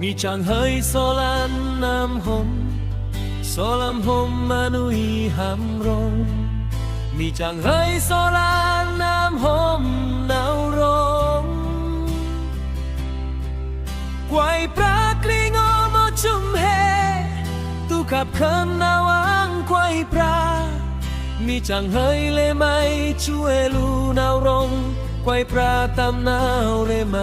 มีจังเฮยโซลันน้ำหมโซลัมหมมานุยหำรงมีจังเฮยโซลันน้ำหมนาวรงกวยปรากลีงอมจุมเฮตุขับขันนาวังกวยปรามีจังเฮยเลไมช่วยลูนาวรงกวยปราตำนาวเลไม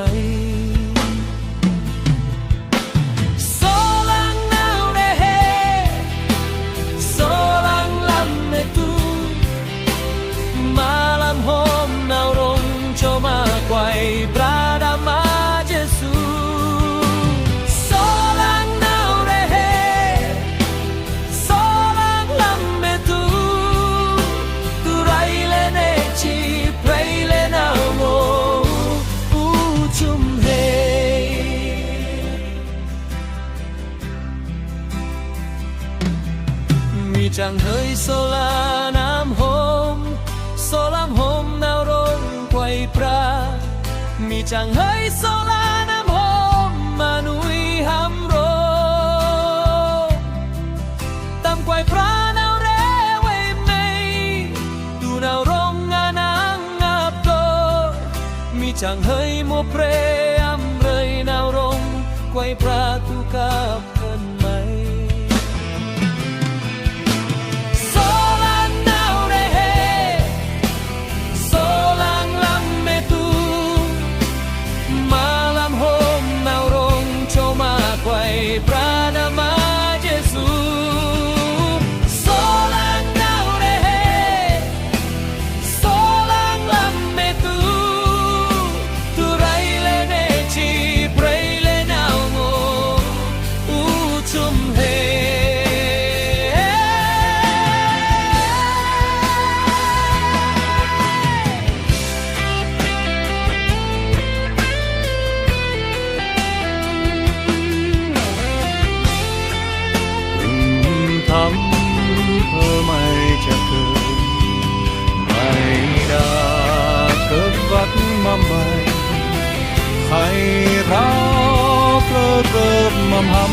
จังเฮยโซลาน้ำหมโซลามหมนาวรงกวยปรามีจังเฮยโซลาน้ำหมมานุยหำรงตำกวยปรานาวเรเวเมดูนาวรงงานังงับโตมีจังเฮยโมเปรอำเรยนาวรงกวยปราตุกับเกินไหมไม่จะเกิดไม่ได้เกิดวัดมาใหม่ใครรักเลิกเกิดมา